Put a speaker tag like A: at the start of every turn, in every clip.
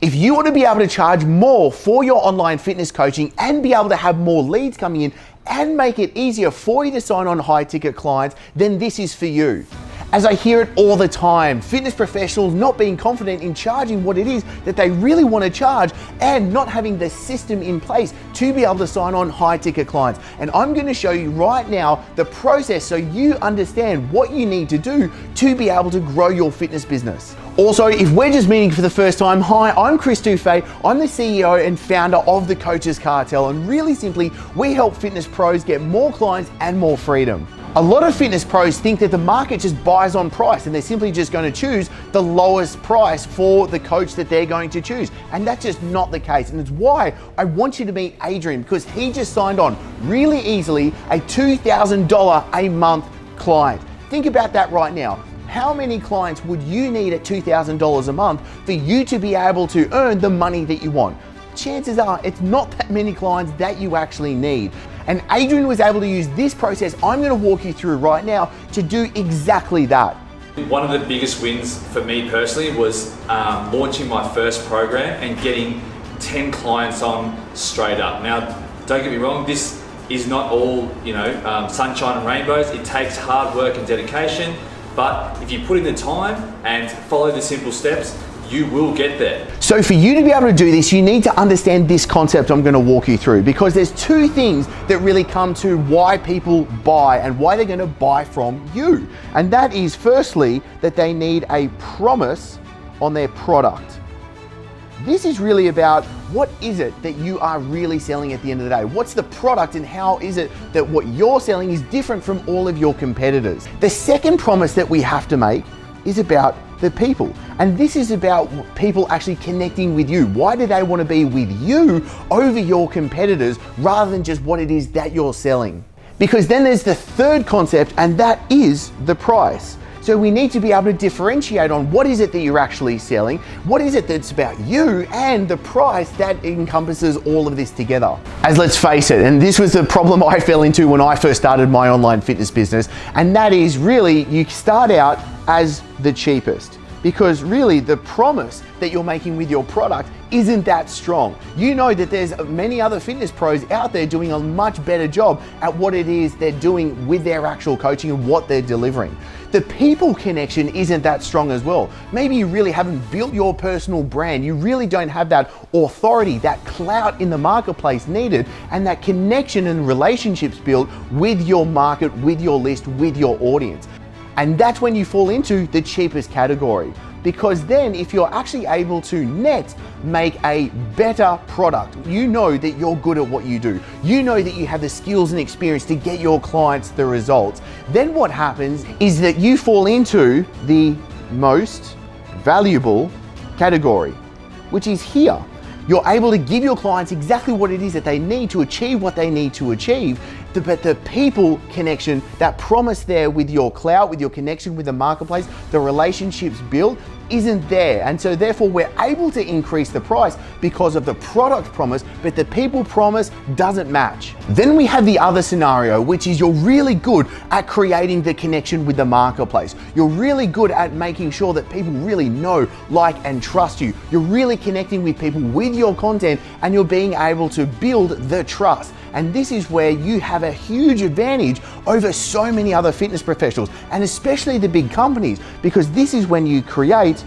A: If you want to be able to charge more for your online fitness coaching and be able to have more leads coming in and make it easier for you to sign on high ticket clients, then this is for you. As I hear it all the time, fitness professionals not being confident in charging what it is that they really want to charge and not having the system in place to be able to sign on high ticket clients. And I'm going to show you right now the process so you understand what you need to do to be able to grow your fitness business. Also, if we're just meeting for the first time, hi, I'm Chris Dufay. I'm the CEO and founder of the Coaches Cartel, and really simply, we help fitness pros get more clients and more freedom. A lot of fitness pros think that the market just buys on price and they're simply just going to choose the lowest price for the coach that they're going to choose. And that's just not the case. And it's why I want you to meet Adrian, because he just signed on really easily a $2,000 a month client. Think about that right now. How many clients would you need at $2,000 a month for you to be able to earn the money that you want? Chances are it's not that many clients that you actually need. And Adrian was able to use this process I'm going to walk you through right now to do exactly that.
B: One of the biggest wins for me personally was launching my first program and getting 10 clients on straight up. Now, don't get me wrong, this is not all sunshine and rainbows. It takes hard work and dedication, but if you put in the time and follow the simple steps, you will get there.
A: So for you to be able to do this, you need to understand this concept I'm going to walk you through, because there's two things that really come to why people buy and why they're going to buy from you. And that is firstly, that they need a promise on their product. This is really about what is it that you are really selling at the end of the day? What's the product and how is it that what you're selling is different from all of your competitors? The second promise that we have to make is about the people. And this is about people actually connecting with you. Why do they want to be with you over your competitors rather than just what it is that you're selling? Because then there's the third concept, and that is the price. So we need to be able to differentiate on what is it that you're actually selling, what is it that's about you, and the price that encompasses all of this together. As let's face it, and this was the problem I fell into when I first started my online fitness business, and that is really you start out as the cheapest. Because really the promise that you're making with your product isn't that strong. You know that there's many other fitness pros out there doing a much better job at what it is they're doing with their actual coaching and what they're delivering. The people connection isn't that strong as well. Maybe you really haven't built your personal brand. You really don't have that authority, that clout in the marketplace needed, and that connection and relationships built with your market, with your list, with your audience. And that's when you fall into the cheapest category. Because then if you're actually able to make a better product, you know that you're good at what you do. You know that you have the skills and experience to get your clients the results. Then what happens is that you fall into the most valuable category, which is here. You're able to give your clients exactly what it is that they need to achieve what they need to achieve. But the people connection, that promise there with your clout, with your connection with the marketplace, the relationships built, isn't there. And so therefore we're able to increase the price because of the product promise, but the people promise doesn't match. Then we have the other scenario, which is you're really good at creating the connection with the marketplace. You're really good at making sure that people really know, like, and trust you. You're really connecting with people with your content, and you're being able to build the trust. And this is where you have a huge advantage over so many other fitness professionals, and especially the big companies, because this is when you create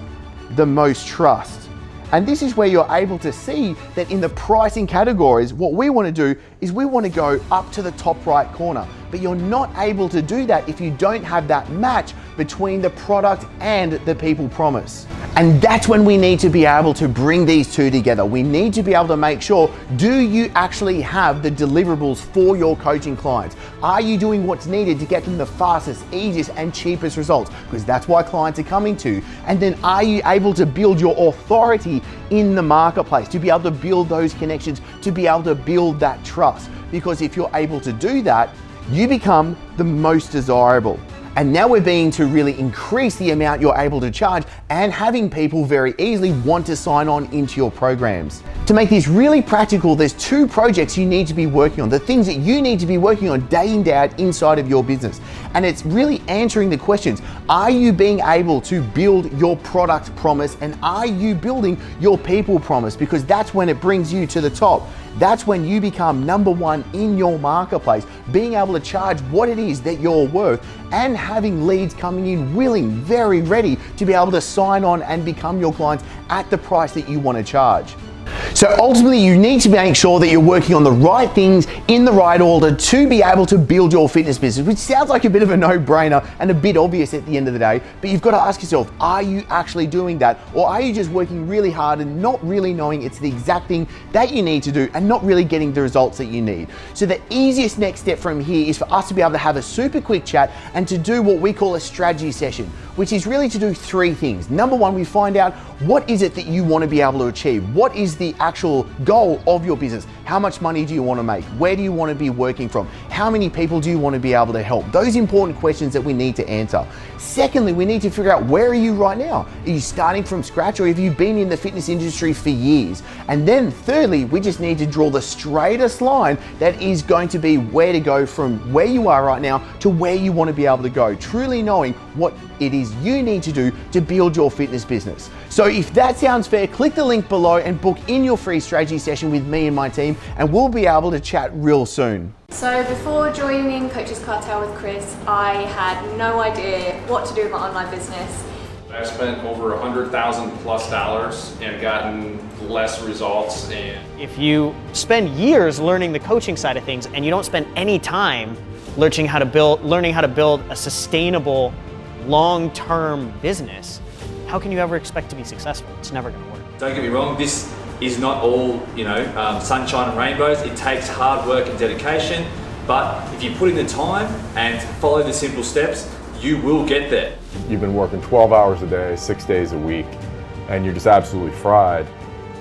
A: the most trust. And this is where you're able to see that in the pricing categories, what we want to do is we want to go up to the top right corner. But you're not able to do that if you don't have that match between the product and the people promise. And that's when we need to be able to bring these two together. We need to be able to make sure, do you actually have the deliverables for your coaching clients? Are you doing what's needed to get them the fastest, easiest, and cheapest results? Because that's why clients are coming to. And then are you able to build your authority in the marketplace, to be able to build those connections, to be able to build that trust? Because if you're able to do that, you become the most desirable. And now we're beginning to really increase the amount you're able to charge and having people very easily want to sign on into your programs. To make this really practical, there's 2 projects you need to be working on, the things that you need to be working on day in, day out inside of your business. And it's really answering the questions. Are you being able to build your product promise, and are you building your people promise? Because that's when it brings you to the top. That's when you become number 1 in your marketplace, being able to charge what it is that you're worth and having leads coming in willing, very ready to be able to sign on and become your clients at the price that you want to charge. So ultimately, you need to make sure that you're working on the right things in the right order to be able to build your fitness business, which sounds like a bit of a no-brainer and a bit obvious at the end of the day, but you've got to ask yourself, are you actually doing that? Or are you just working really hard and not really knowing it's the exact thing that you need to do and not really getting the results that you need? So the easiest next step from here is for us to be able to have a super quick chat and to do what we call a strategy session, which is really to do 3 things. Number 1, we find out what is it that you want to be able to achieve? What is the actual goal of your business? How much money do you want to make? Where do you want to be working from? How many people do you want to be able to help? Those important questions that we need to answer. Secondly, we need to figure out, where are you right now? Are you starting from scratch, or have you been in the fitness industry for years? And then thirdly, we just need to draw the straightest line that is going to be where to go from where you are right now to where you want to be able to go, truly knowing what it is you need to do to build your fitness business. So if that sounds fair, click the link below and book in your free strategy session with me and my team, and we'll be able to chat real soon.
C: So before joining Coaches Cartel with Chris, I had no idea what to do with my online business.
D: I've spent over $100,000+ and gotten less results. And
E: if you spend years learning the coaching side of things and you don't spend any time learning how to build a sustainable, long-term business, how can you ever expect to be successful? It's never going to work.
B: Don't get me wrong, this is not all, sunshine and rainbows. It takes hard work and dedication, but if you put in the time and follow the simple steps, you will get there.
F: You've been working 12 hours a day, 6 days a week, and you're just absolutely fried.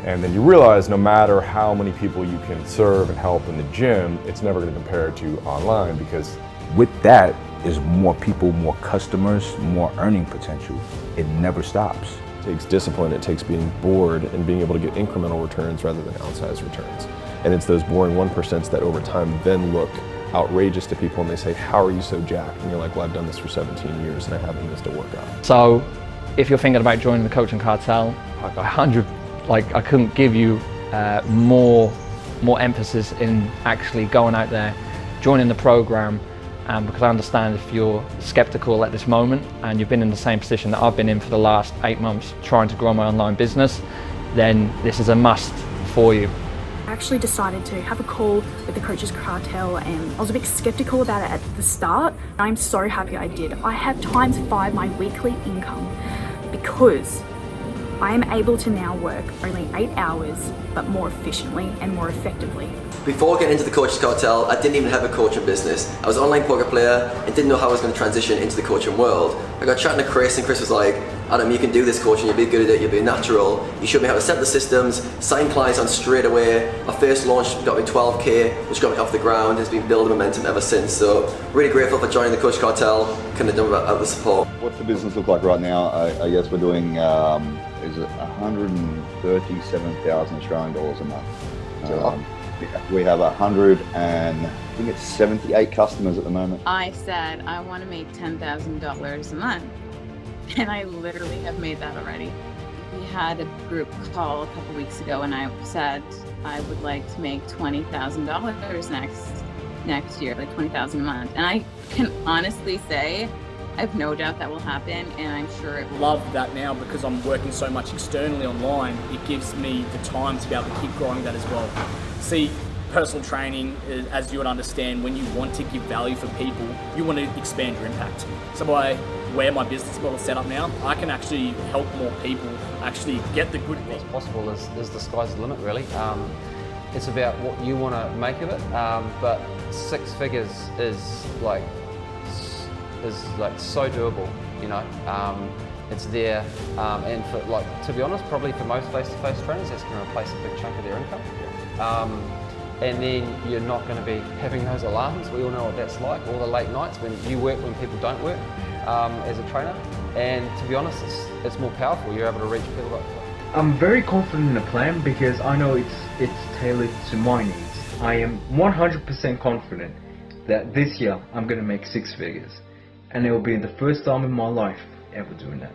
F: And then you realize no matter how many people you can serve and help in the gym, it's never going to compare to online, because
G: with that is more people, more customers, more earning potential. It never stops.
H: It takes discipline, it takes being bored and being able to get incremental returns rather than outsized returns. And it's those boring 1% that over time then look outrageous to people, and they say, how are you so jacked? And you're like, well, I've done this for 17 years and I haven't missed a workout.
I: So if you're thinking about joining the Coaching Cartel, I couldn't give you more emphasis in actually going out there, joining the program, because I understand if you're skeptical at this moment and you've been in the same position that I've been in for the last 8 months trying to grow my online business, then this is a must for you.
J: I actually decided to have a call with the Coaches Cartel, and I was a bit skeptical about it at the start. I'm so happy I did. I have ×5 my weekly income because I am able to now work only 8 hours, but more efficiently and more effectively.
K: Before getting into the Coaches Cartel, I didn't even have a coaching business. I was an online poker player and didn't know how I was going to transition into the coaching world. I got chatting to Chris, and Chris was like, Adam, you can do this coaching, you'll be good at it, you'll be natural. You showed me how to set the systems, sign clients on straight away. Our first launch got me 12K, which got me off the ground. It's been building momentum ever since. So really grateful for joining the Coach Cartel. Couldn't have done without the support.
L: What's the business look like right now? I guess we're doing is it 137,000 Australian dollars a month. We have 78 customers at the moment.
M: I said I want to make $10,000 a month, and I literally have made that already. We had a group call a couple weeks ago, and I said I would like to make $20,000 next year, like $20,000 a month. And I can honestly say I have no doubt that will happen, and I'm sure it will.
E: Love that now, because I'm working so much externally online, it gives me the time to be able to keep growing that as well. See, personal training, as you would understand, when you want to give value for people, you want to expand your impact. So by where my business model is set up now, I can actually help more people actually get the good things.
N: What's possible is the sky's the limit, really. It's about what you want to make of it, but 6 figures is so doable, it's there, and for, to be honest, probably for most face-to-face trainers, that's going to replace a big chunk of their income. And then you're not going to be having those alarms. We all know what that's like, all the late nights when you work when people don't work. as a trainer. And to be honest, it's more powerful. You're able to reach people like
O: I'm very confident in the plan because I know it's tailored to my needs. I am 100% confident that this year I'm going to make 6 figures, and it will be the first time in my life ever doing that.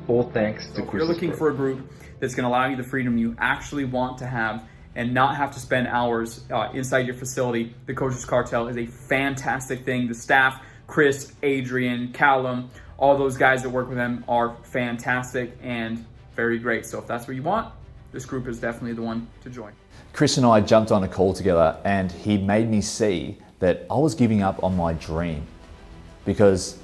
O: All thanks to Chris.
P: If you're looking for a group that's going to allow you the freedom you actually want to have and not have to spend hours inside your facility, the Coaches Cartel is a fantastic thing. The staff, Chris, Adrian, Callum, all those guys that work with them are fantastic and very great. So if that's what you want, this group is definitely the one to join.
Q: Chris and I jumped on a call together, and he made me see that I was giving up on my dream, because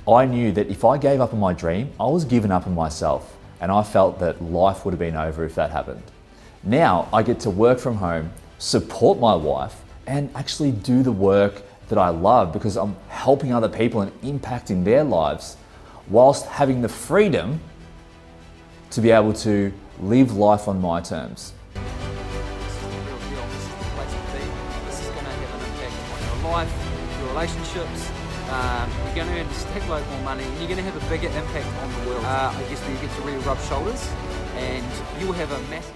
Q: I knew that if I gave up on my dream, I was giving up on myself, and I felt that life would have been over if that happened. Now I get to work from home, support my wife, and actually do the work that I love, because I'm helping other people and impacting their lives whilst having the freedom to be able to live life on my terms.
R: This is going to have an impact on your life, your relationships. You're going to earn a stack load more money. You're going to have a bigger impact on the world. I guess when you get to really rub shoulders, and you will have a massive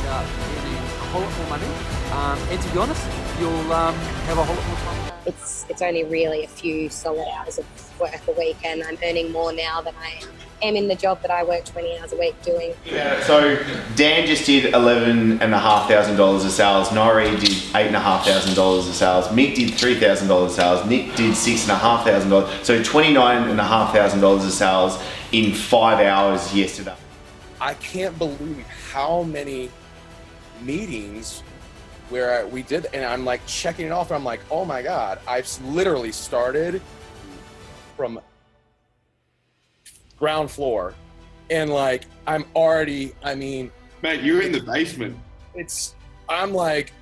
R: earning a whole lot more money. And to be honest, you'll have a whole lot more time.
S: It's only really a few solid hours of work a week, and I'm earning more now than I am in the job that I work 20 hours a week doing.
A: Yeah, so Dan just did $11,500 of sales, Nori did $8,500 of sales, Mick did $3,000 of sales, Nick did $6,500, so $29,500 of sales in 5 hours yesterday.
D: I can't believe how many meetings where we did, and I'm like checking it off, and I'm like, oh my God, I've literally started from ground floor, and like I'm already, I mean,
T: man, you're in the basement.
D: I'm like,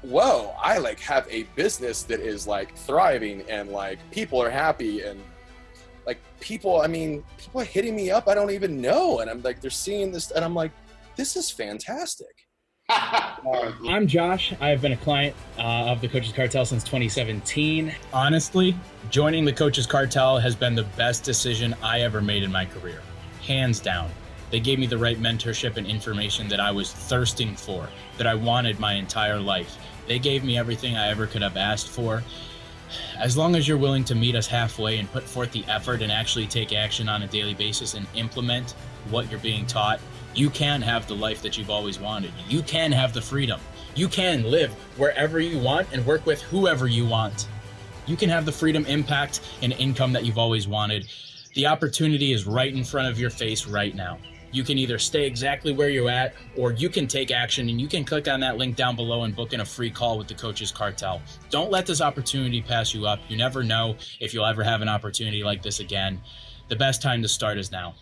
D: whoa, I like have a business that is like thriving, and like people are happy, and like people are hitting me up I don't even know, and I'm like, they're seeing this, and I'm like, this is fantastic.
U: I'm Josh. I've been a client of the Coaches Cartel since 2017. Honestly, joining the Coaches Cartel has been the best decision I ever made in my career. Hands down. They gave me the right mentorship and information that I was thirsting for, that I wanted my entire life. They gave me everything I ever could have asked for. As long as you're willing to meet us halfway and put forth the effort and actually take action on a daily basis and implement what you're being taught, you can have the life that you've always wanted. You can have the freedom. You can live wherever you want and work with whoever you want. You can have the freedom, impact, and income that you've always wanted. The opportunity is right in front of your face right now. You can either stay exactly where you're at, or you can take action, and you can click on that link down below and book in a free call with the Coaches Cartel. Don't let this opportunity pass you up. You never know if you'll ever have an opportunity like this again. The best time to start is now.